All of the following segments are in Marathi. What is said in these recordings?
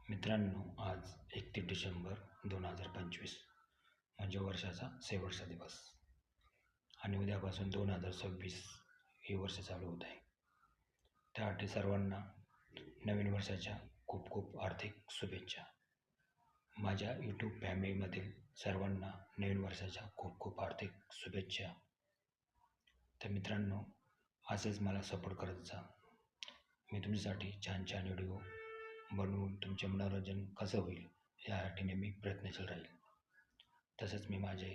मित्रांनो, आज 31 डिसेंबर 2025 म्हणजे वर्षाचा शेवटचा दिवस आणि उद्यापासून 2026 हे वर्ष चालू होत आहे. त्यासाठी सर्वांना नवीन वर्षाच्या खूप खूप आर्थिक शुभेच्छा. माझ्या यूट्यूब फॅमिलीमधील सर्वांना नवीन वर्षाच्या खूप खूप आर्थिक शुभेच्छा. तर मित्रांनो, असेच मला सपोर्ट करत जा. मी तुमच्यासाठी छान छान व्हिडिओ बनवून तुमचे मनोरंजन कसं होईल यासाठी नेहमी प्रयत्नशील राहील. तसंच मी माझे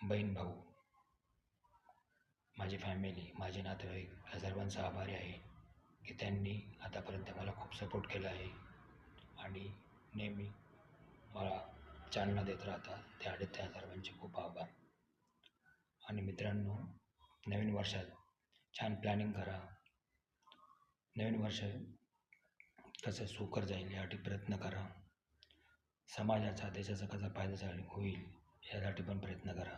बहीण भाऊ, माझी फॅमिली, माझे नातेवाईक या सर्वांचा आभारी आहे की त्यांनी आतापर्यंत मला खूप सपोर्ट केला आहे आणि नेहमी मला चालना देत राहतात. त्यासाठी त्या सर्वांचे खूप आभार. आणि मित्रांनो, नवीन वर्षात छान प्लॅनिंग करा. नवीन वर्ष कसं सुकर जाईल यासाठी प्रयत्न करा. समाजाचा, देशाचा कसा फायदा होईल यासाठी पण प्रयत्न करा.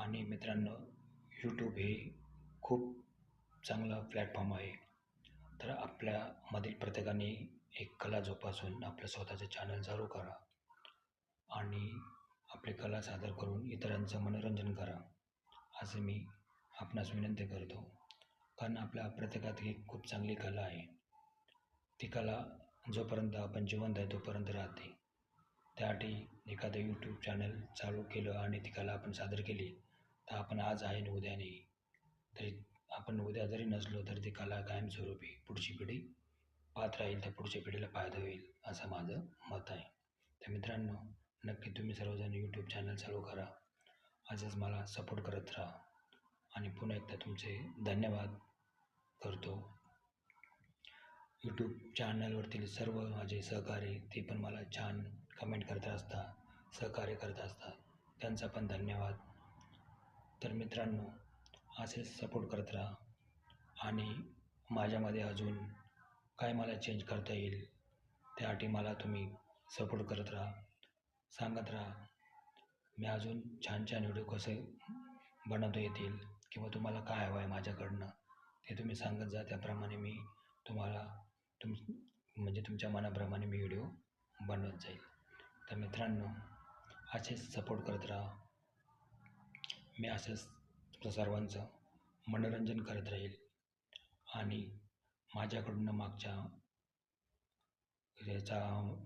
आणि मित्रांनो, यूट्यूब हे खूप चांगला प्लॅटफॉर्म आहे. तर आपल्यामधील प्रत्येकाने एक कला जोपासून आपलं स्वतःचं चॅनल चालू करा आणि आपली कला सादर करून इतरांचं मनोरंजन करा, असं मी आपणास विनंती करतो. कारण आपल्या प्रत्येकात ही खूप चांगली कला आहे. ती कला जोपर्यंत आपण जिवंत आहे तोपर्यंत राहते. त्यासाठी एखादं यूट्यूब चॅनल चालू केलं आणि ती कला आपण सादर केली तर आपण आज आहे आणि उद्या नाही. तरी आपण उद्या जरी नसलो तर ती कला कायमस्वरूपी पुढची पिढी पाहत राहील, तर पुढच्या पिढीला फायदा होईल असं माझं मत आहे. तर मित्रांनो, नक्की तुम्ही सर्वजण यूट्यूब चॅनल चालू करा. आजच मला सपोर्ट करत राहा आणि पुन्हा एकदा तुमचे धन्यवाद करतो. यूट्यूब चॅनलवरतील सर्व माझे सहकारी ते पण मला छान कमेंट करत असतात, सहकार्य करत असतात. त्यांचा पण धन्यवाद. तर मित्रांनो, असेच सपोर्ट करत राहा आणि माझ्यामध्ये अजून काय मला चेंज करता येईल त्यासाठी मला तुम्ही सपोर्ट करत राहा, सांगत राहा. मी अजून छान छान व्हिडिओ कसे बनवता येतील किंवा तुम्हाला काय हवं आहे माझ्याकडनं ते तुम्ही सांगत जा. त्याप्रमाणे मी तुम्हाला तुमच्या मनाप्रमाणे मी व्हिडिओ बनवत जाईल. तर मित्रांनो, असेच सपोर्ट करत राहा. मी असंच सर्वांचं मनोरंजन करत राहील आणि माझ्याकडून मागच्या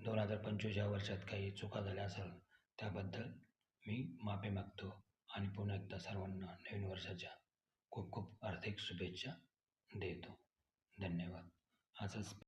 2025 या वर्षात काही चुका झाल्या असेल त्याबद्दल मी माफी मागतो आणि पुन्हा एकदा सर्वांना नवीन वर्षाच्या खूप खूप आर्थिक शुभेच्छा देतो. धन्यवाद. असंच